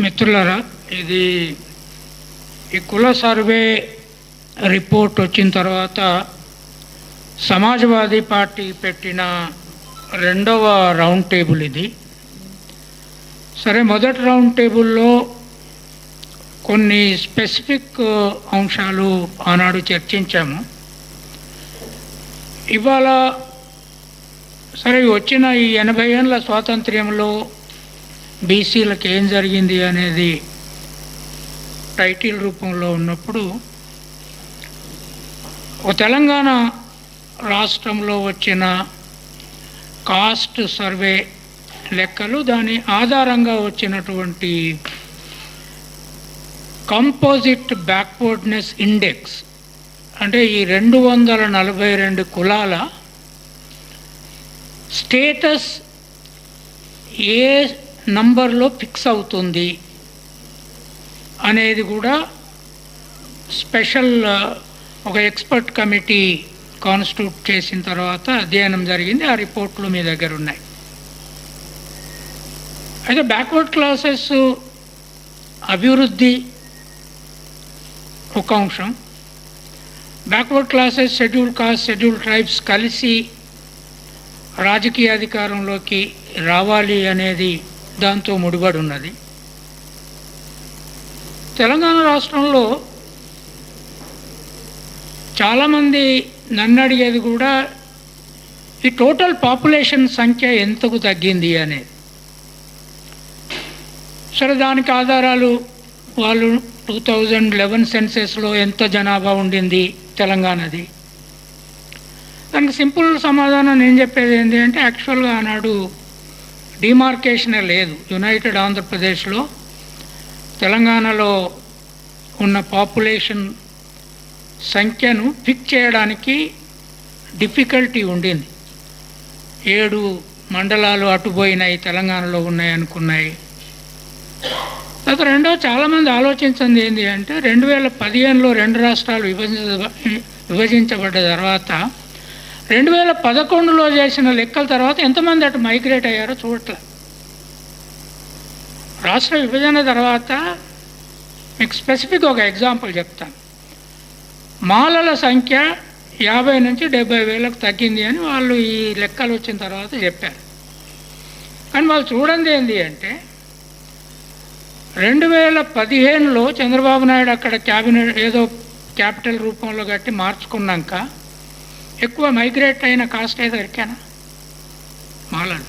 మిత్రులారా, ఇది ఈ కుల సర్వే రిపోర్ట్ వచ్చిన తర్వాత సమాజ్వాదీ పార్టీ పెట్టిన రెండవ రౌండ్ టేబుల్ ఇది. సరే, మొదటి రౌండ్ టేబుల్లో కొన్ని స్పెసిఫిక్ అంశాలు ఆనాడు చర్చించాము. ఇవాళ సరే వచ్చిన ఈ 80 ఏళ్ళ స్వాతంత్ర్యంలో బీసీలకు ఏం జరిగింది అనేది టైటిల్ రూపంలో ఉన్నప్పుడు ఒక తెలంగాణ రాష్ట్రంలో వచ్చిన కాస్ట్ సర్వే లెక్కలు, దాని ఆధారంగా వచ్చినటువంటి కంపోజిట్ బ్యాక్వర్డ్నెస్ ఇండెక్స్, అంటే ఈ 242 కులాల స్టేటస్ ఏ నంబర్లో ఫిక్స్ అవుతుంది అనేది కూడా స్పెషల్ ఒక ఎక్స్పర్ట్ కమిటీ కాన్స్టిట్యూట్ చేసిన తర్వాత అధ్యయనం జరిగింది. ఆ రిపోర్ట్లు మీ దగ్గర ఉన్నాయి. అయితే బ్యాక్వర్డ్ క్లాసెస్ అభివృద్ధి ఒక అంశం, backward classes, schedule caste, schedule tribes కలిసి రాజకీయ అధికారంలోకి రావాలి అనేది దాంతో ముడిపడి ఉన్నది. తెలంగాణ రాష్ట్రంలో చాలామంది నన్ను అడిగేది కూడా ఈ టోటల్ పాపులేషన్ సంఖ్య ఎంతకు తగ్గింది అనేది. సరే, దానికి ఆధారాలు వాళ్ళు 2011 సెన్సెస్లో ఎంత జనాభా ఉండింది తెలంగాణది. దానికి సింపుల్ సమాధానం నేను చెప్పేది ఏంటి అంటే, యాక్చువల్గా ఆనాడు డిమార్కేషనే లేదు. యునైటెడ్ ఆంధ్రప్రదేశ్లో తెలంగాణలో ఉన్న పాపులేషన్ సంఖ్యను ఫిక్స్ చేయడానికి డిఫికల్టీ ఉండింది. 7 మండలాలు అటుపోయినాయి, తెలంగాణలో ఉన్నాయి అనుకున్నాయి. తర్వాత రెండో చాలామంది ఆలోచించింది ఏంటి అంటే, 2015లో 2 రాష్ట్రాలు విభజించబడ్డ తర్వాత 2011లో చేసిన లెక్కల తర్వాత ఎంతమంది అటు మైగ్రేట్ అయ్యారో చూడట్లే. రాష్ట్ర విభజన తర్వాత మీకు స్పెసిఫిక్ ఒక ఎగ్జాంపుల్ చెప్తాను. మాలల సంఖ్య 50 నుంచి 70 వేలకు తగ్గింది అని వాళ్ళు ఈ లెక్కలు వచ్చిన తర్వాత చెప్పారు. కానీ వాళ్ళు చూడండి ఏంటి అంటే, 2015లో చంద్రబాబు నాయుడు అక్కడ క్యాబినెట్ ఏదో క్యాపిటల్ రూపంలో కట్టి మార్చుకున్నాక ఎక్కువ మైగ్రేట్ అయిన కాస్ట్ ఏదో ఎరికానా? మాలలు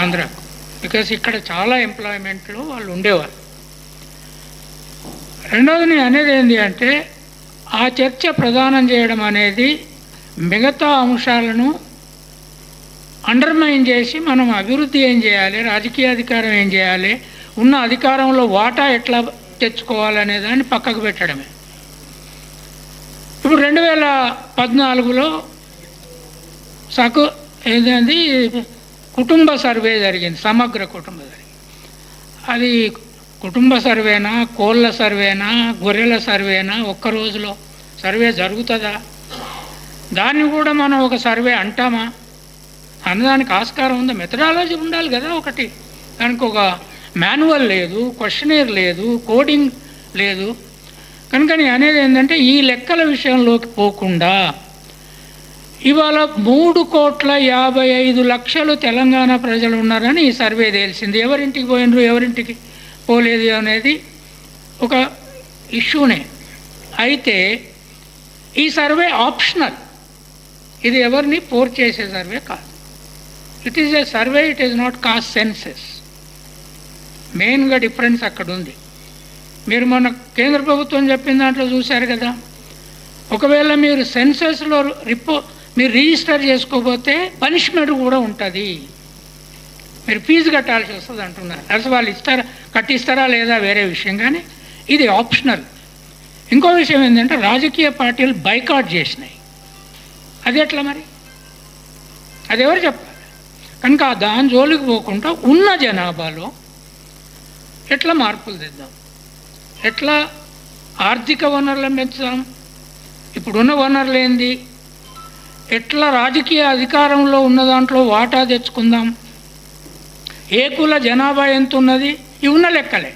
ఆంధ్రాకు. బికాస్ ఇక్కడ చాలా ఎంప్లాయ్మెంట్లో వాళ్ళు ఉండేవారు. రెండవది నేను అనేది ఏంటి అంటే, ఆ చర్చ ప్రదానం చేయడం అనేది మిగతా అంశాలను అండర్మైన్ చేసి మనం అభివృద్ధి ఏం చేయాలి, రాజకీయ అధికారం ఏం చేయాలి, ఉన్న అధికారంలో వాటా ఎట్లా తెచ్చుకోవాలనే దాన్ని పక్కకు పెట్టడమే. ఇప్పుడు 2014లో ఏదండి కుటుంబ సర్వే జరిగింది, సమగ్ర కుటుంబ సర్వే. అది కుటుంబ సర్వేనా, కోళ్ళ సర్వేనా, గొర్రెల సర్వేనా, ఒక్క రోజులో సర్వే జరుగుతుందా? దాన్ని కూడా మనం ఒక సర్వే అంటామా అన్నదానికి ఆస్కారం ఉందా? మెథడాలజీ ఉండాలి కదా ఒకటి. దానికి ఒక మాన్యువల్ లేదు, క్వశ్చనీర్ లేదు, కోడింగ్ లేదు. కనుక నేను అనేది ఏంటంటే, ఈ లెక్కల విషయంలోకి పోకుండా ఇవాళ 3,55,00,000 తెలంగాణ ప్రజలు ఉన్నారని ఈ సర్వే తెలిసింది. ఎవరింటికి పోయినరు, ఎవరింటికి పోలేదు అనేది ఒక ఇష్యూనే. అయితే ఈ సర్వే ఆప్షనల్, ఇది ఎవరిని ఫోర్స్ చేసే సర్వే కాదు. It is a survey, it is not cost senses. మెయిన్గా డిఫరెన్స్ అక్కడ ఉంది. మీరు మన కేంద్ర ప్రభుత్వం చెప్పిన దాంట్లో చూశారు కదా, ఒకవేళ మీరు సెన్సెస్లో మీరు రిజిస్టర్ చేసుకోకపోతే పనిష్మెంట్ కూడా ఉంటుంది, మీరు ఫీజు కట్టాల్సి వస్తుంది అంటున్నారు. అసలు వాళ్ళు కట్టిస్తారా లేదా వేరే విషయం, కానీ ఇది ఆప్షనల్. ఇంకో విషయం ఏంటంటే, రాజకీయ పార్టీలు బైకాట్ చేసినాయి. అది ఎట్లా మరి? అది ఎవరు చెప్పాలి? కనుక దాని జోలికి పోకుండా ఉన్న జనాభాలో ఎట్లా మార్పులు తెద్దాం, ఎట్లా ఆర్థిక వనరులను పెంచుదాం, ఇప్పుడున్న వనరులు ఏంది, ఎట్లా రాజకీయ అధికారంలో ఉన్న దాంట్లో వాటా తెచ్చుకుందాం, ఏ కుల జనాభా ఎంత ఉన్నది, ఇవి ఉన్న లెక్కలే.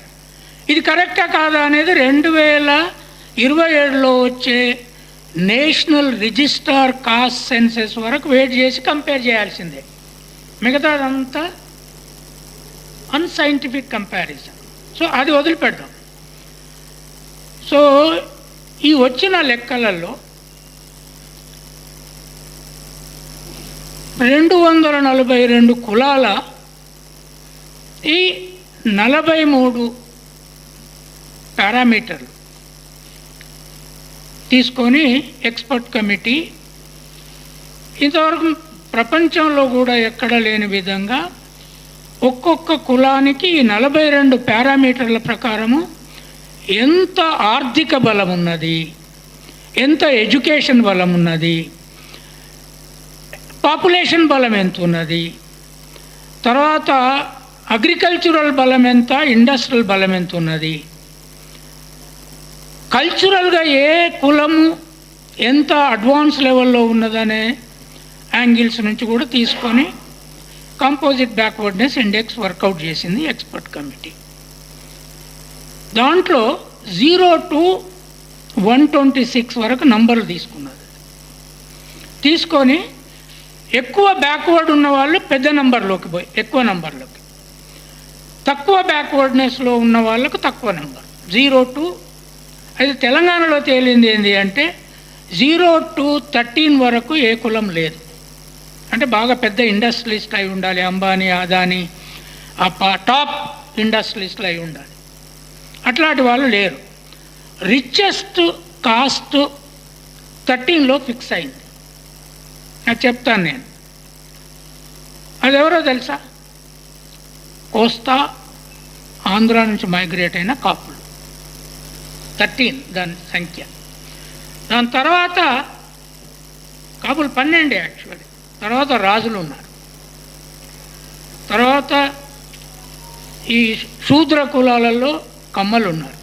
ఇది కరెక్టా కాదా అనేది 2027లో వచ్చే నేషనల్ రిజిస్టార్ కాస్ట్ సెన్సెస్ వరకు వెయిట్ చేసి కంపేర్ చేయాల్సిందే. మిగతాదంతా అన్సైంటిఫిక్ కంపారిజన్. సో అది వదిలిపెడదాం. సో ఈ వచ్చిన లెక్కలలో 242 కులాల ఈ 43 పారామీటర్లు తీసుకొని ఎక్స్పర్ట్ కమిటీ ఇంతవరకు ప్రపంచంలో కూడా ఎక్కడ లేని విధంగా ఒక్కొక్క కులానికి 42 పారామీటర్ల ప్రకారము ఎంత ఆర్థిక బలం ఉన్నది, ఎంత ఎడ్యుకేషన్ బలం ఉన్నది, పాపులేషన్ బలం ఎంత ఉన్నది, తర్వాత అగ్రికల్చరల్ బలం ఎంత, ఇండస్ట్రియల్ బలం ఎంత ఉన్నది, కల్చరల్గా ఏ కులము ఎంత అడ్వాన్స్ లెవెల్లో ఉన్నదనే యాంగిల్స్ నుంచి కూడా తీసుకొని కంపోజిట్ బ్యాక్వర్డ్నెస్ ఇండెక్స్ వర్కౌట్ చేసింది ఎక్స్పర్ట్ కమిటీ. దాంట్లో 0 to 126 వరకు నంబర్లు తీసుకున్నది. తీసుకొని ఎక్కువ బ్యాక్వర్డ్ ఉన్న వాళ్ళు పెద్ద నంబర్లోకి పోయి ఎక్కువ నంబర్లోకి, తక్కువ బ్యాక్వర్డ్నెస్లో ఉన్న వాళ్ళకు తక్కువ నెంబర్ 0 to. అయితే తెలంగాణలో తేలింది ఏంటి అంటే 0 to 13 వరకు ఏ కులం లేదు. అంటే బాగా పెద్ద ఇండస్ట్రియలిస్ట్ అయి ఉండాలి, అంబానీ అదానీ ఆ టాప్ ఇండస్ట్రియలిస్టులు అయి ఉండాలి. అట్లాంటి వాళ్ళు లేరు. రిచెస్ట్ కాస్ట్ 13లో ఫిక్స్ అయింది. అది చెప్తాను నేను. అది ఎవరో తెలుసా? కోస్తా ఆంధ్ర నుంచి మైగ్రేట్ అయిన కాపులు 13 దాని సంఖ్య. దాని తర్వాత కాపులు 12 యాక్చువల్లీ. తర్వాత రాజులు ఉన్నారు. తర్వాత ఈ శూద్ర కులాలలో కమ్మలు ఉన్నారు.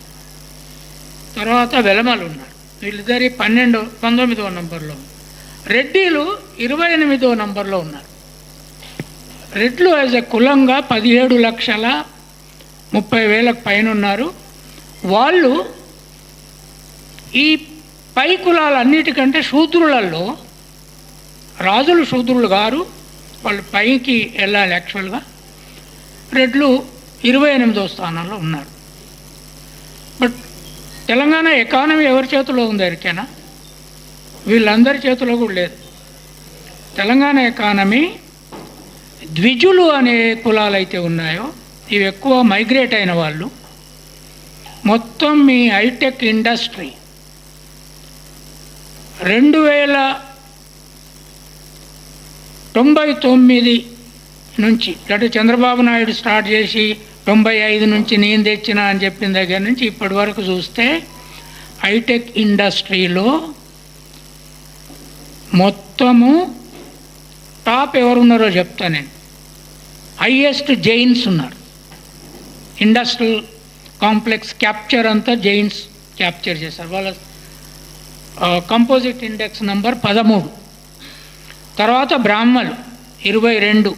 తర్వాత వెలమలు ఉన్నారు. వీళ్ళిద్దరి 19వ నంబర్లో. రెడ్డిలు 28వ నంబర్లో ఉన్నారు. రెడ్లు యాజ్ ఎ కులంగా 17,30,000 పైన ఉన్నారు. వాళ్ళు ఈ పై కులాలన్నిటికంటే శూద్రులలో రాజులు శూద్రులు గారు, వాళ్ళు పైకి వెళ్ళాలి యాక్చువల్గా. రెడ్లు 28వ స్థానంలో ఉన్నారు. బట్ తెలంగాణ ఎకానమీ ఎవరి చేతిలో ఉంది ఎరికేనా? వీళ్ళందరి చేతిలో కూడా లేదు. తెలంగాణ ఎకానమీ ద్విజులు అనే కులాలు అయితే ఉన్నాయో ఇవి ఎక్కువ మైగ్రేట్ అయిన వాళ్ళు. మొత్తం మీ హైటెక్ ఇండస్ట్రీ 2099 నుంచి, అంటే చంద్రబాబు నాయుడు స్టార్ట్ చేసి 95 నుంచి నేను తెచ్చిన అని చెప్పిన దగ్గర నుంచి ఇప్పటి వరకు చూస్తే హైటెక్ ఇండస్ట్రీలో మొత్తము టాప్ ఎవరున్నారో చెప్తా నేను. హైయెస్ట్ జైన్స్ ఉన్నారు. ఇండస్ట్రియల్ కాంప్లెక్స్ క్యాప్చర్ అంతా జైన్స్ క్యాప్చర్ చేశారు. వాళ్ళ కంపోజిట్ ఇండెక్స్ నంబర్ 13. తర్వాత బ్రాహ్మలు 22.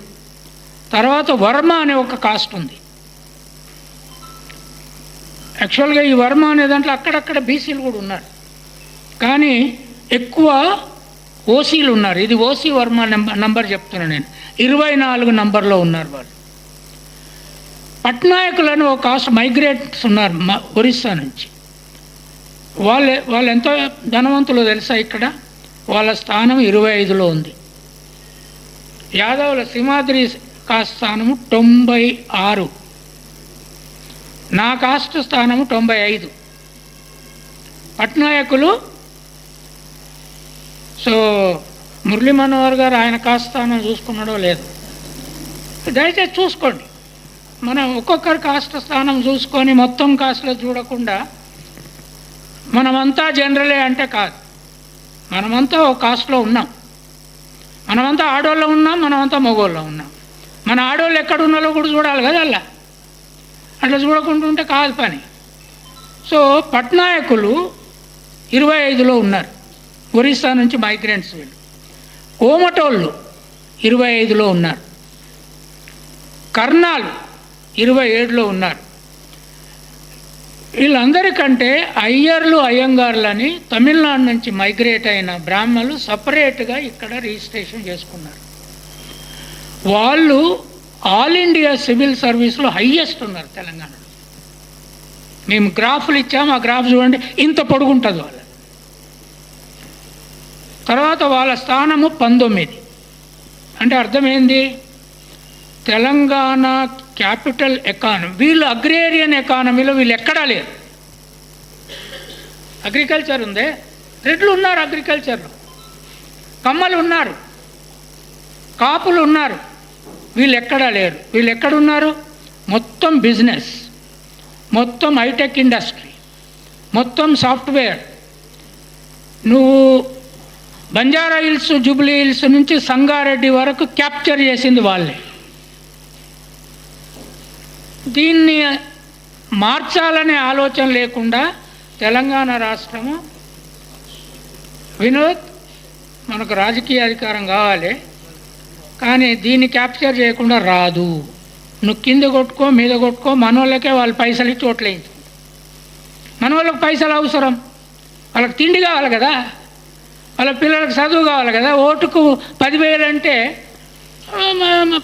తర్వాత వర్మ అనే ఒక కాస్ట్ ఉంది. యాక్చువల్గా ఈ వర్మ అనే దాంట్లో అక్కడక్కడ బీసీలు కూడా ఉన్నారు, కానీ ఎక్కువ ఓసీలు ఉన్నారు. ఇది ఓసీ వర్మ నంబర్ చెప్తున్నాను నేను. 24 నంబర్లో ఉన్నారు వాళ్ళు. పట్నాయకులను ఒక కాస్ట్ మైగ్రేట్స్ ఉన్నారు ఒరిస్సా నుంచి. వాళ్ళు ఎంతో ధనవంతులు తెలుసా? ఇక్కడ వాళ్ళ స్థానం 25లో ఉంది. యాదవుల సింహాద్రి కాస్ట్ స్థానము 96, నా కాస్ట్ స్థానము 95. పట్నాయకులు సో మురళీ మనోహర్ గారు ఆయన కాస్ట్ స్థానం చూసుకున్నాడో లేదు, దయచేసి చూసుకోండి. మనం ఒక్కొక్కరి కాస్ట్ స్థానం చూసుకొని మొత్తం కాస్ట్లో చూడకుండా మనమంతా జనరలే అంటే కాదు. మనమంతా ఒక కాస్ట్లో ఉన్నాం. మనమంతా ఆడోళ్ళం ఉన్నాం, మనమంతా మగోళ్ళం ఉన్నాం. మన ఆడోళ్ళు ఎక్కడ ఉన్నాలో కూడా చూడాలి కదా. అట్లా చూడకుండా ఉంటే కాదు పని. సో పట్నాయకులు 25లో ఉన్నారు, ఒరిస్సా నుంచి మైగ్రెంట్స్ వీళ్ళు. కోమటోళ్ళు 25లో ఉన్నారు. కర్ణాలు 27లో ఉన్నారు. వీళ్ళందరికంటే అయ్యర్లు అయ్యంగార్లని తమిళనాడు నుంచి మైగ్రేట్ అయిన బ్రాహ్మణులు సపరేట్గా ఇక్కడ రిజిస్ట్రేషన్ చేసుకున్నారు. వాళ్ళు ఆల్ ఇండియా సివిల్ సర్వీస్లో హయ్యెస్ట్ ఉన్నారు తెలంగాణలో. మేము గ్రాఫ్లు ఇచ్చాము, ఆ గ్రాఫ్ చూడండి, ఇంత పొడుగుంటుంది వాళ్ళ. తర్వాత వాళ్ళ స్థానము 19. అంటే అర్థమైంది, తెలంగాణ క్యాపిటల్ ఎకానమీ. వీళ్ళు అగ్రేరియన్ ఎకానమీలో వీళ్ళు ఎక్కడా లేరు. అగ్రికల్చర్ ఉందే, రెడ్లు ఉన్నారు అగ్రికల్చర్లో, కమ్మలు ఉన్నారు, కాపులు ఉన్నారు, వీళ్ళు ఎక్కడా లేరు. వీళ్ళు ఎక్కడున్నారు? మొత్తం బిజినెస్, మొత్తం హైటెక్ ఇండస్ట్రీ, మొత్తం సాఫ్ట్వేర్. నువ్వు బంజారా హిల్స్, జూబ్లీ హిల్స్ నుంచి సంగారెడ్డి వరకు క్యాప్చర్ చేసింది వాళ్ళే. దీన్ని మార్చాలనే ఆలోచన లేకుండా తెలంగాణ రాష్ట్రము, వినోద్ మనకు రాజకీయ అధికారం కావాలి, కానీ దీన్ని క్యాప్చర్ చేయకుండా రాదు. నువ్వు కింద కొట్టుకో మీద కొట్టుకో, మనోళ్ళకే వాళ్ళు పైసలు ఇచ్చి ఓట్లు వేయించుకుంటారు. మన వాళ్ళకి పైసలు అవసరం, వాళ్ళకి తిండి కావాలి కదా, వాళ్ళ పిల్లలకు చదువు కావాలి కదా. ఓటుకు 10,000 అంటే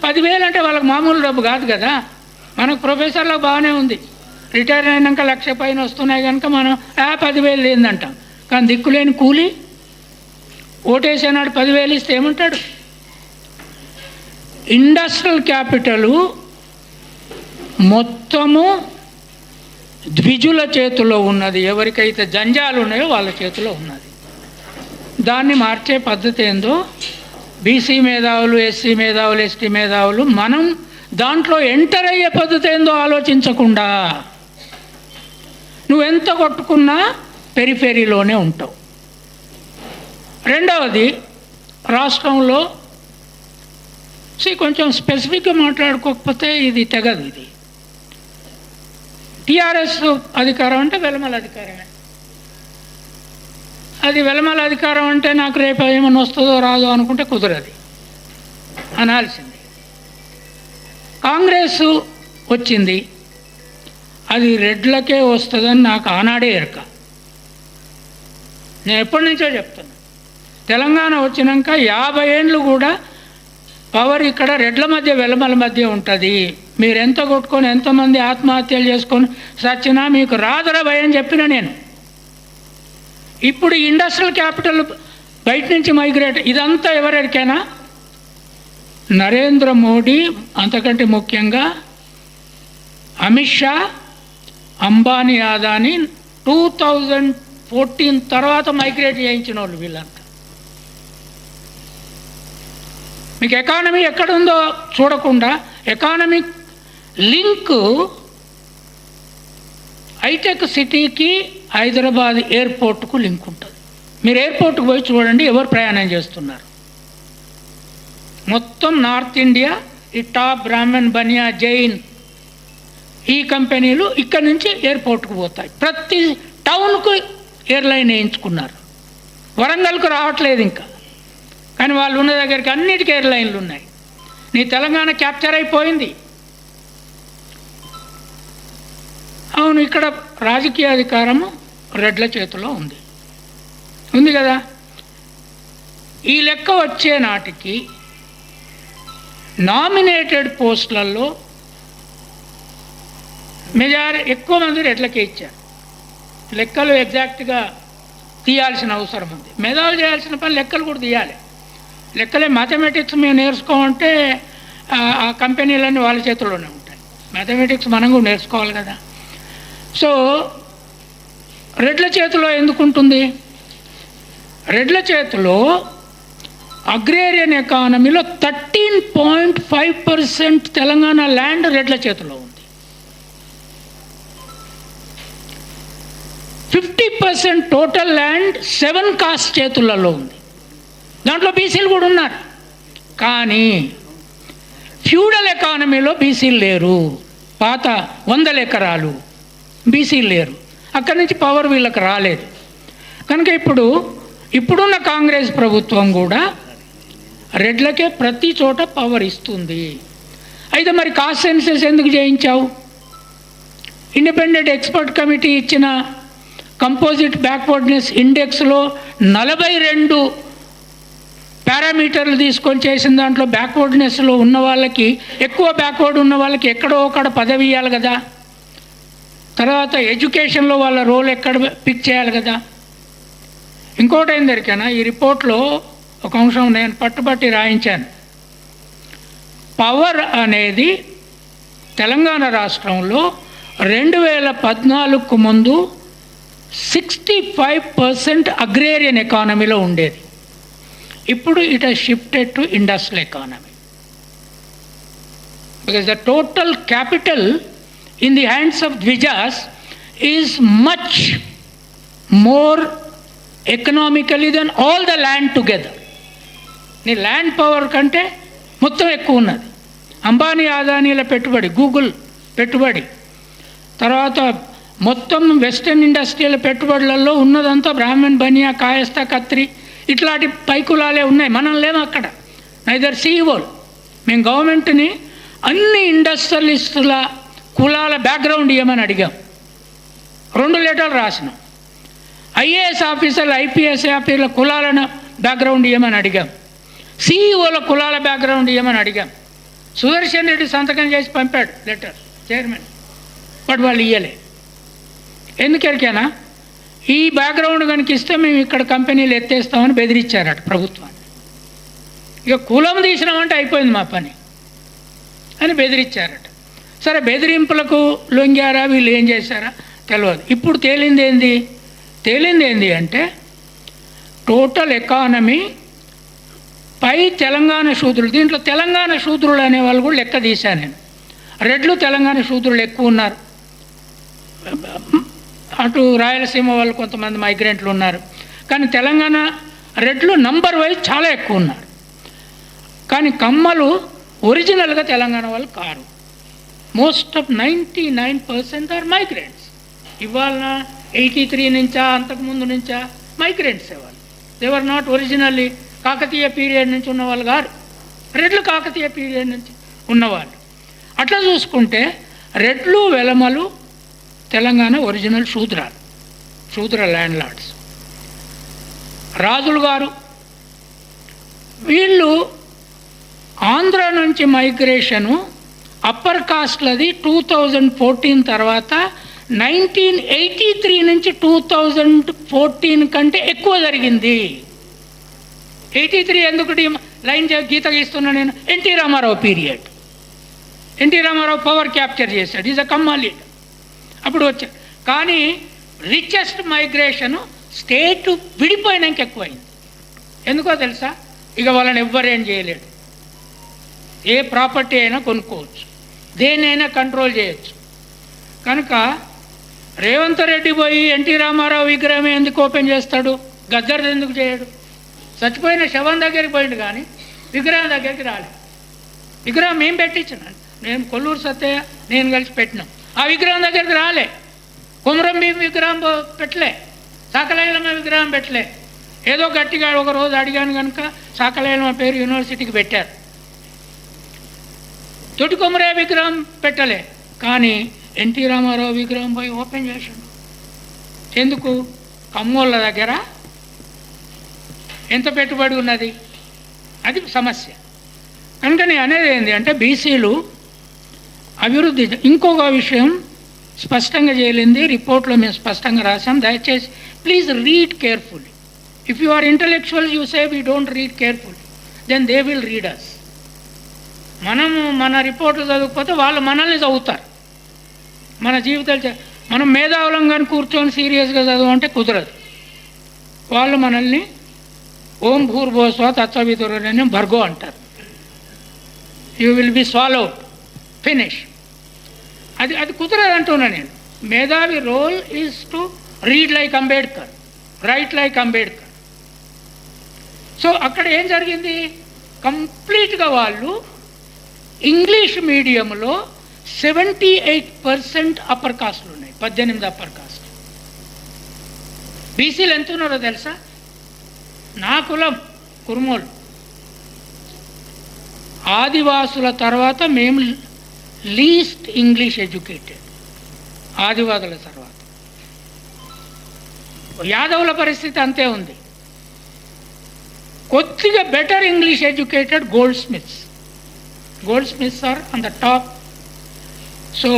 10,000 అంటే వాళ్ళకి మామూలు డబ్బు కాదు కదా. మనకు ప్రొఫెసర్లకు బాగానే ఉంది, రిటైర్ అయినాక 1,00,000 పైన వస్తున్నాయి కనుక మనం 10,000 లేదంటాం. కానీ దిక్కులేని కూలి ఓటేసేనాడు 10,000 ఇస్తే ఏమంటాడు? ఇండస్ట్రియల్ క్యాపిటలు మొత్తము ద్విజుల చేతిలో ఉన్నది. ఎవరికైతే జంజాలు ఉన్నాయో వాళ్ళ చేతిలో ఉన్నది. దాన్ని మార్చే పద్ధతి ఏందో, బీసీ మేధావులు, ఎస్సీ మేధావులు, ఎస్టీ మేధావులు మనం దాంట్లో ఎంటర్ అయ్యే పద్ధతి ఏందో ఆలోచించకుండా నువ్వెంత కొట్టుకున్నా పెరిఫెరీలోనే ఉంటావు. రెండవది, రాష్ట్రంలో కొంచెం స్పెసిఫిక్గా మాట్లాడుకోకపోతే ఇది తెగదు. ఇది టీఆర్ఎస్ అధికారం అంటే వెలమల అధికారమే. అది వెలమల అధికారం అంటే నాకు రేపు ఏమైనా వస్తుందో రాదో అనుకుంటే కుదరది, అనాల్సింది. కాంగ్రెస్ వచ్చింది, అది రెడ్లకే వస్తుందని నాకు ఆనాడే ఎరక. నేను ఎప్పటి నుంచో చెప్తాను, తెలంగాణ వచ్చినాక 50 ఏళ్ళు కూడా పవర్ ఇక్కడ రెడ్ల మధ్య వెలమల మధ్య ఉంటుంది. మీరు ఎంత కొట్టుకొని ఎంతమంది ఆత్మహత్యలు చేసుకొని సచ్చినా మీకు రాదురా భయం చెప్పిన నేను. ఇప్పుడు ఇండస్ట్రియల్ క్యాపిటల్ బయట నుంచి మైగ్రేట్, ఇదంతా ఎవరెరికైనా నరేంద్ర మోడీ, అంతకంటే ముఖ్యంగా అమిత్ షా, అంబానీ, అదానీ 2014 తర్వాత మైగ్రేట్ చేయించిన వాళ్ళు వీళ్ళంతా. మీకు ఎకానమీ ఎక్కడుందో చూడకుండా, ఎకానమిక్ లింక్ హైటెక్ సిటీకి హైదరాబాద్ ఎయిర్పోర్ట్కు లింక్ ఉంటుంది. మీరు ఎయిర్పోర్ట్కి పోయి చూడండి ఎవరు ప్రయాణం చేస్తున్నారు. మొత్తం నార్త్ ఇండియా, ఈ టాప్, బ్రాహ్మణ్, బనియా, జైన్, ఈ కంపెనీలు ఇక్కడ నుంచి ఎయిర్పోర్ట్కు పోతాయి. ప్రతి టౌన్కు ఎయిర్లైన్ వేయించుకున్నారు. వరంగల్కు రావట్లేదు ఇంకా, కానీ వాళ్ళు ఉన్న దగ్గరికి అన్నిటికీ ఎయిర్లైన్లు ఉన్నాయి. నీ తెలంగాణ క్యాప్చర్ అయిపోయింది. అవును, ఇక్కడ రాజకీయ అధికారము రెడ్ల చేతిలో ఉంది కదా. ఈ లెక్క వచ్చే నాటికి నామినేటెడ్ పోస్టులలో ఎక్కువ మంది రెడ్లకే ఇచ్చారు. లెక్కలు ఎగ్జాక్ట్గా తీయాల్సిన అవసరం ఉంది. మేధావులు చేయాల్సిన పని లెక్కలు కూడా తీయాలి. లెక్కలే మ్యాథమెటిక్స్ మేము నేర్చుకోమంటే ఆ కంపెనీలన్నీ వాళ్ళ చేతుల్లోనే ఉంటాయి. మ్యాథమెటిక్స్ మనం కూడా నేర్చుకోవాలి కదా. సో రెడ్ల చేతిలో ఎందుకు ఉంటుంది? రెడ్ల చేతిలో అగ్రేరియన్ ఎకానమీలో 13.5% తెలంగాణ ల్యాండ్ రెడ్ల చేతిలో ఉంది. 50% టోటల్ ల్యాండ్ 7 కాస్ట్ చేతులలో ఉంది. దాంట్లో బీసీలు కూడా ఉన్నారు. కానీ ఫ్యూడల్ ఎకానమీలో బీసీలు లేరు. పాత 100 ఎకరాలు బీసీలు లేరు. అక్కడి నుంచి పవర్ వీళ్ళకి రాలేదు. కనుక ఇప్పుడున్న కాంగ్రెస్ ప్రభుత్వం కూడా రెడ్లకే ప్రతి చోట పవర్ ఇస్తుంది. అయితే మరి కాస్ట్ సెన్సెస్ ఎందుకు చేయించావు? ఇండిపెండెంట్ ఎక్స్పర్ట్ కమిటీ ఇచ్చిన కంపోజిట్ బ్యాక్వర్డ్నెస్ ఇండెక్స్లో 42 పారామీటర్లు తీసుకొని చేసిన దాంట్లో బ్యాక్వర్డ్నెస్లో ఉన్న వాళ్ళకి, ఎక్కువ బ్యాక్వర్డ్ ఉన్న వాళ్ళకి ఎక్కడో ఒకడ పదవి ఇవ్వాలి కదా. తర్వాత ఎడ్యుకేషన్లో వాళ్ళ రోల్ ఎక్కడ పిక్ చేయాలి కదా. ఇంకోటి ఏం దొరికినా ఈ రిపోర్ట్లో ఒక అంశం నేను పట్టుబట్టి రాయించాను. పవర్ అనేది తెలంగాణ రాష్ట్రంలో 2014కు ముందు 65% అగ్రేరియన్ ఎకానమీలో ఉండేది. ఇప్పుడు it has shifted to industrial economy. Because the total capital in the hands of Dvijas is much more economically than all the land together. నీ ల్యాండ్ పవర్ కంటే మొత్తం ఎక్కువ ఉన్నది. అంబానీ ఆదానీల పెట్టుబడి, గూగుల్ పెట్టుబడి, తర్వాత మొత్తం వెస్టర్న్ ఇండస్ట్రియల్ పెట్టుబడులలో ఉన్నదంతా బ్రాహ్మణ్, బనియా, కాయస్థ, కత్రి ఇట్లాంటి పైకులాలే ఉన్నాయి. మనం లేము అక్కడ. నైదర్ సీఈఓలు. మేము గవర్నమెంట్ని అన్ని ఇండస్ట్రియలిస్టుల కులాల బ్యాక్గ్రౌండ్ ఇవ్వమని అడిగాం. 2 లెటర్లు రాసినాం. ఐఏఎస్ ఆఫీసర్లు, ఐపీఎస్ ఆఫీసర్ల కులాలను బ్యాక్గ్రౌండ్ ఇవ్వమని అడిగాం. సిఈఓల కులాల బ్యాక్గ్రౌండ్ ఇవ్వమని అడిగాం. సుదర్శన్ రెడ్డి సంతకం చేసి పంపాడు లెటర్ చైర్మన్. బట్ వాళ్ళు ఇవ్వలే. ఎందుకెరికేనా? ఈ బ్యాక్గ్రౌండ్ కనుక ఇస్తే మేము ఇక్కడ కంపెనీలు ఎత్తేస్తామని బెదిరించారట ప్రభుత్వాన్ని. ఇక కులం తీసినామంటే అయిపోయింది మా పని అని బెదిరించారట. సరే, బెదిరింపులకు లొంగారా, వీళ్ళు ఏం చేశారా తెలియదు. ఇప్పుడు తేలింది ఏంది అంటే టోటల్ ఎకానమీ పై తెలంగాణ శూద్రులు, దీంట్లో తెలంగాణ శూద్రులు అనే వాళ్ళు కూడా లెక్క తీశాను నేను. రెడ్లు తెలంగాణ శూద్రులు ఎక్కువ ఉన్నారు. అటు రాయలసీమ వాళ్ళు కొంతమంది మైగ్రెంట్లు ఉన్నారు. కానీ తెలంగాణ రెడ్లు నంబర్ వైజ్ చాలా ఎక్కువ ఉన్నారు. కానీ కమ్మలు ఒరిజినల్గా తెలంగాణ వాళ్ళు కారు. Most of 99% are migrants. ఇవాళ 83 నుంచా అంతకుముందు నుంచా మైగ్రెంట్స్ వాళ్ళు. They're not originally Kakatiya period నుంచి ఉన్నవాళ్ళు కాదు. రెడ్లు కాకతీయ పీరియడ్ నుంచి ఉన్నవాళ్ళు. అట్లా చూసుకుంటే రెడ్లు, వెలమలు తెలంగాణ ఒరిజినల్ శూద్ర ల్యాండ్ లార్డ్స్. రాజులు గారు వీళ్ళు ఆంధ్ర నుంచి మైగ్రేషను అప్పర్ కాస్ట్లది 2014 తర్వాత 1983 నుంచి 2014 కంటే ఎక్కువ జరిగింది. 83 ఎందుకు లైన్ గీత గీస్తున్నా నేను? NT Rama Rao period. NT Rama Rao power capture చేశాడు. Is a Kamma leader. అప్పుడు వచ్చాడు. కానీ రిచెస్ట్ మైగ్రేషను స్టేట్ విడిపోయినాక ఎక్కువైంది. ఎందుకో తెలుసా? ఇక వాళ్ళని ఎవ్వరేం చేయలేడు. ఏ ప్రాపర్టీ అయినా కొనుక్కోవచ్చు, దేనైనా కంట్రోల్ చేయొచ్చు. కనుక రేవంత్ రెడ్డి పోయి ఎన్టీ రామారావు విగ్రహం ఎందుకు ఓపెన్ చేస్తాడు? గద్దర్ ఎందుకు చేయడు? చచ్చిపోయిన శవం దగ్గరికి పోయిండు కానీ విగ్రహం దగ్గరికి రాలేదు. విగ్రహం మేము పెట్టించినాం. నేను కొల్లూరు సత్తయ్య నేను కలిసి పెట్టినాం. ఆ విగ్రహం దగ్గరికి రాలే. కుమరం భీం విగ్రహం పెట్టలే. సాకలైలమ్మ విగ్రహం పెట్టలే. ఏదో గట్టిగా ఒక రోజు అడిగాను కనుక సాకలైలమ్మ పేరు యూనివర్సిటీకి పెట్టారు. తొటి కొమరే విగ్రహం పెట్టలే. కానీ ఎన్టీ రామారావు విగ్రహం పోయి ఓపెన్ చేశాడు. ఎందుకు? కమ్మోళ్ళ దగ్గర ఎంత పెట్టుబడి ఉన్నది, అది సమస్య. కనుక నేను అనేది ఏంటి అంటే బీసీలు అభివృద్ధి. ఇంకొక విషయం స్పష్టంగా చేయలేంది, రిపోర్ట్లో మేము స్పష్టంగా రాసాం. దయచేసి please read carefully. If you are intellectual you say we don't read carefully, then they will read us. మనము మన రిపోర్ట్లు చదవకపోతే వాళ్ళు మనల్ని చదువుతారు. మన జీవితాలు మనం మేధావులం కానీ కూర్చొని సీరియస్గా చదవంటే కుదరదు. వాళ్ళు మనల్ని ఓం భూర్భువస్వ తత్సవితుర్వరేణ్యం భర్గో అంటారు. You will be swallowed, finish. అది కుదరదు అంటున్నా నేను. మేధావి role is to read like Ambedkar, right like Ambedkar. So అక్కడ ఏం జరిగింది? కంప్లీట్గా వాళ్ళు ఇంగ్లీష్ మీడియంలో 78% అప్పర్ కాస్ట్లు ఉన్నాయి. 18 అప్పర్ కాస్ట్. బీసీలు ఎంత ఉన్నారో తెలుసా? నా కులం కుర్మోలు. ఆదివాసుల తర్వాత మేము లీస్ట్ ఇంగ్లీష్ ఎడ్యుకేటెడ్. ఆదివాదుల తర్వాత. యాదవుల పరిస్థితి అంతే ఉంది. కొద్దిగా better English educated goldsmiths are on the top. So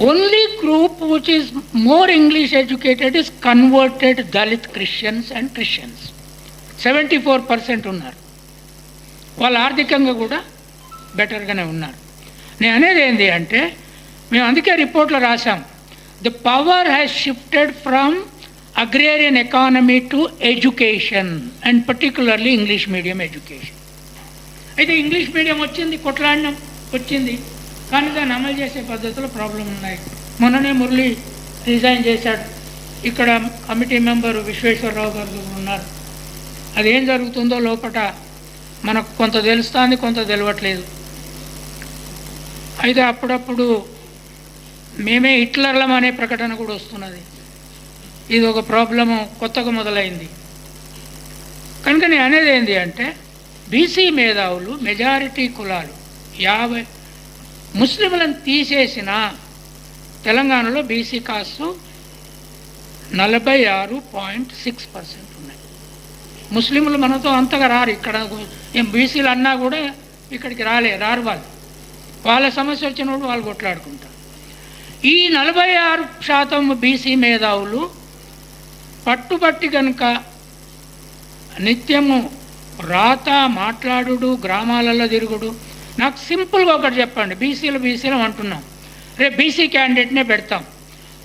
only group which is more English educated is converted Dalit Christians and Christians. 74% ఉన్నారు. వాళ్ళు ఆర్థికంగా కూడా బెటర్గానే ఉన్నారు. నేను అనేది ఏంటి అంటే, మేము అందుకే రిపోర్ట్లో రాసాం, the power has shifted from agrarian economy to education and particularly English medium education. అయితే ఇంగ్లీష్ మీడియం వచ్చింది, కొట్లాడినాం, వచ్చింది, కానీ దాన్ని అమలు చేసే పద్ధతిలో ప్రాబ్లం ఉన్నాయి. మొన్ననే మురళి రిజైన్ చేశాడు. ఇక్కడ కమిటీ మెంబరు విశ్వేశ్వరరావు గారు ఉన్నారు. అదేం జరుగుతుందో లోపల మనకు కొంత తెలుస్తుంది, కొంత తెలియట్లేదు. అయితే అప్పుడప్పుడు మేమే హిట్లర్లం అనే ప్రకటన కూడా వస్తున్నది. ఇది ఒక ప్రాబ్లము కొత్తగా మొదలైంది. కనుక నేను అనేది ఏంటి అంటే, బీసీ మేధావులు మెజారిటీ కులాలు 50 ముస్లింలను తీసేసిన తెలంగాణలో బీసీ కాస్టు 46.6% ఉన్నాయి. ముస్లింలు మనతో అంతగా రారు. ఇక్కడ ఏం బీసీలు అన్నా కూడా ఇక్కడికి రారు. వాళ్ళ సమస్య వచ్చినప్పుడు వాళ్ళు కొట్లాడుకుంటారు. ఈ 46% బీసీ మేధావులు పట్టుబట్టి కనుక నిత్యము రాత మాట్లాడుడు, గ్రామాలలో తిరుగుడు. నాకు సింపుల్గా ఒకటి చెప్పండి, బీసీలు అంటున్నాం, రేపు బీసీ క్యాండిడేట్నే పెడతాం,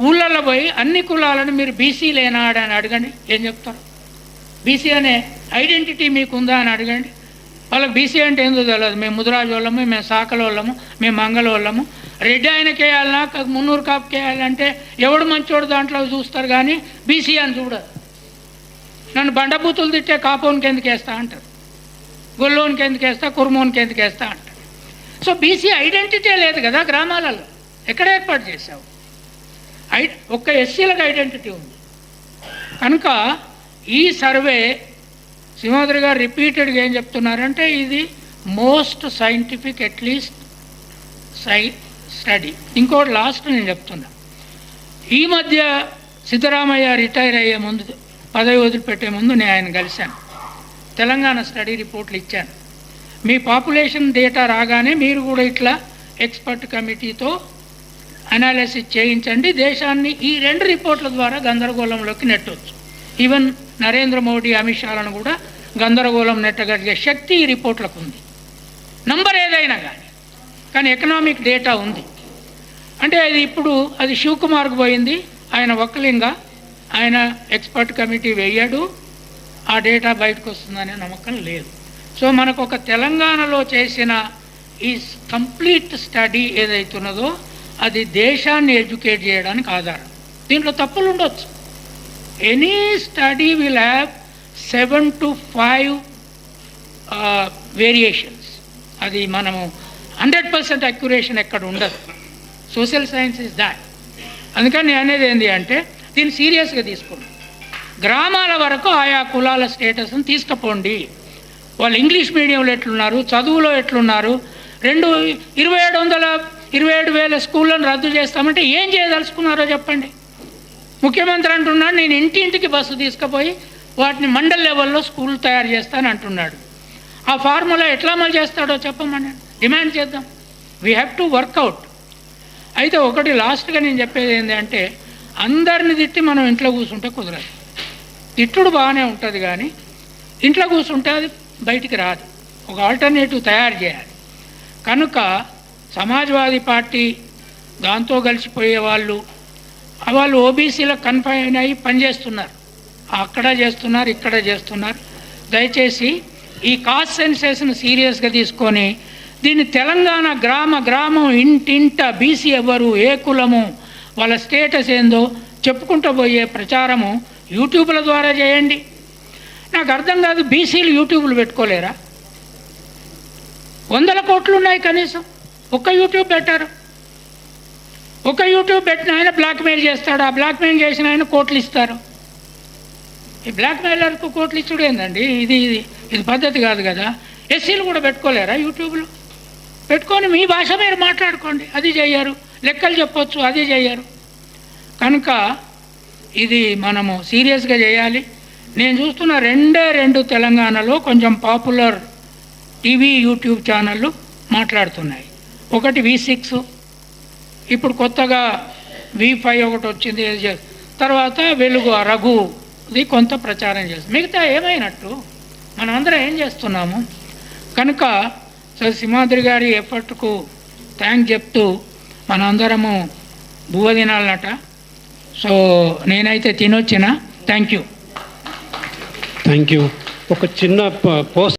ఊళ్ళల్లో పోయి అన్ని కులాలను మీరు బీసీలేనా అని అడగండి, ఏం చెప్తారు? బీసీ అనే ఐడెంటిటీ మీకుందా అని అడగండి. వాళ్ళకి బీసీ అంటే ఏందో తెలియదు. మేము ముదిరాజు వాళ్ళము, మేము సాకల వాళ్ళము, మేము మంగళ వాళ్ళము. రెడ్డి ఆయనకి వేయాలన్నా మున్నూరు కాపుకి వేయాలంటే ఎవడు మంచోడు దాంట్లో చూస్తారు, కానీ బీసీ అని చూడదు. నన్ను బండబూతులు తిట్టే కాపోనికి ఎందుకు వేస్తా అంటారు, గొల్లోనికి ఎందుకు వేస్తా, కుర్మోనికి ఎందుకు వేస్తా అంటారు. సో బీసీ ఐడెంటిటీ లేదు కదా గ్రామాలలో. ఎక్కడ ఏర్పాటు చేశావు? ఒక్క ఎస్సీలకు ఐడెంటిటీ ఉంది. కనుక ఈ సర్వే సింహాద్రి గారు రిపీటెడ్గా ఏం చెప్తున్నారంటే, ఇది మోస్ట్ సైంటిఫిక్ అట్లీస్ట్ స్టడీ. ఇంకోటి లాస్ట్ నేను చెప్తున్నా, ఈ మధ్య సిద్ధరామయ్య రిటైర్ అయ్యే ముందు, పదవి వదిలిపెట్టే ముందు నేను ఆయన కలిశాను. తెలంగాణ స్టడీ రిపోర్ట్లు ఇచ్చాను. మీ పాపులేషన్ డేటా రాగానే మీరు కూడా ఇట్లా ఎక్స్పర్ట్ కమిటీతో అనాలిసిస్ చేయించండి. దేశాన్ని ఈ 2 రిపోర్ట్ల ద్వారా గందరగోళంలోకి నెట్టవచ్చు. ఈవెన్ నరేంద్ర మోడీ, అమిత్ షాలను కూడా గందరగోళం నెట్టగలిగే శక్తి ఈ రిపోర్ట్లకు ఉంది. నంబర్ ఏదైనా కానీ ఎకనామిక్ డేటా ఉంది. అంటే అది శివకుమార్కు పోయింది. ఆయన వక్కలింగా ఆయన ఎక్స్పర్ట్ కమిటీ వేయడు, ఆ డేటా బయటకు వస్తుందనే నమ్మకం లేదు. సో మనకు ఒక తెలంగాణలో చేసిన ఈ కంప్లీట్ స్టడీ ఏదైతున్నదో అది దేశాన్ని ఎడ్యుకేట్ చేయడానికి ఆధారం. దీంట్లో తప్పులు ఉండొచ్చు. Any study will have 7 to 5 variations. అది మనము 100% అక్యురేషన్ ఎక్కడ ఉండదు. Social science is that. అందుకని నేను అనేది ఏంటి అంటే, దీన్ని సీరియస్గా తీసుకోండి. గ్రామాల వరకు ఆయా కులాల స్టేటస్ని తీసుకుపోండి. వాళ్ళు ఇంగ్లీష్ మీడియంలో ఎట్లున్నారు, చదువులో ఎట్లున్నారు. 27,000 స్కూళ్ళను రద్దు చేస్తామంటే ఏం చేయదలుచుకున్నారో చెప్పండి. ముఖ్యమంత్రి అంటున్నాడు, నేను ఇంటింటికి బస్సు తీసుకుపోయి వాటిని మండల్ లెవెల్లో స్కూల్ తయారు చేస్తాను అంటున్నాడు. ఆ ఫార్ములా ఎట్లా అమలు చేస్తాడో చెప్పమని డిమాండ్ చేద్దాం. We have to work out. అయితే ఒకటి లాస్ట్గా నేను చెప్పేది ఏంటంటే, అందరిని తిట్టి మనం ఇంట్లో కూర్చుంటే కుదరదు. తిట్టుడు బాగానే ఉంటుంది, కానీ ఇంట్లో కూర్చుంటే అది బయటికి రాదు. ఒక ఆల్టర్నేటివ్ తయారు చేయాలి. కనుక సమాజ్వాదీ పార్టీ దాంతో కలిసిపోయే వాళ్ళు ఓబీసీలకు కన్ఫైన్ అయ్యి పనిచేస్తున్నారు. అక్కడ చేస్తున్నారు, ఇక్కడ చేస్తున్నారు. దయచేసి ఈ కాస్ట్ సెన్సెస్ను సీరియస్గా తీసుకొని దీన్ని తెలంగాణ గ్రామం ఇంటింట బీసీ ఎవరు, ఏ కులము, వాళ్ళ స్టేటస్ ఏందో చెప్పుకుంటూ పోయే ప్రచారము యూట్యూబ్ల ద్వారా చేయండి. నాకు అర్థం కాదు, బీసీలు యూట్యూబ్లు పెట్టుకోలేరా? 100 కోట్లు ఉన్నాయి కనీసం. ఒక్క యూట్యూబ్ పెట్టారు. ఒక యూట్యూబ్ పెట్టిన ఆయన బ్లాక్మెయిల్ చేస్తాడు. ఆ బ్లాక్మెయిల్ చేసిన ఆయన కోట్లు ఇస్తారు. ఈ బ్లాక్మెయిలర్కు కోట్లు ఇచ్చుడు ఏందండి? ఇది పద్ధతి కాదు కదా. ఎస్సీలు కూడా పెట్టుకోలేరా యూట్యూబ్లో? పెట్టుకొని మీ భాష మీరు మాట్లాడుకోండి. అది చెయ్యారు. లెక్కలు చెప్పొచ్చు, అది చేయరు. కనుక ఇది మనము సీరియస్గా చేయాలి. నేను చూస్తున్న రెండు తెలంగాణలో కొంచెం పాపులర్ టీవీ యూట్యూబ్ ఛానళ్ళు మాట్లాడుతున్నాయి. ఒకటి V6, ఇప్పుడు కొత్తగా V5 ఒకటి వచ్చింది. తర్వాత వెలుగు రఘుది కొంత ప్రచారం చేస్తుంది. మిగతా ఏమైనట్టు మనం అందరం ఏం చేస్తున్నాము? కనుక సింహాద్రి గారి ఎఫర్ట్కు థ్యాంక్ చెప్తూ మనందరము బువ్వ తినాలన్నట. సో నేనైతే తినొచ్చిన. Thank you. ఒక చిన్న పోస్ట్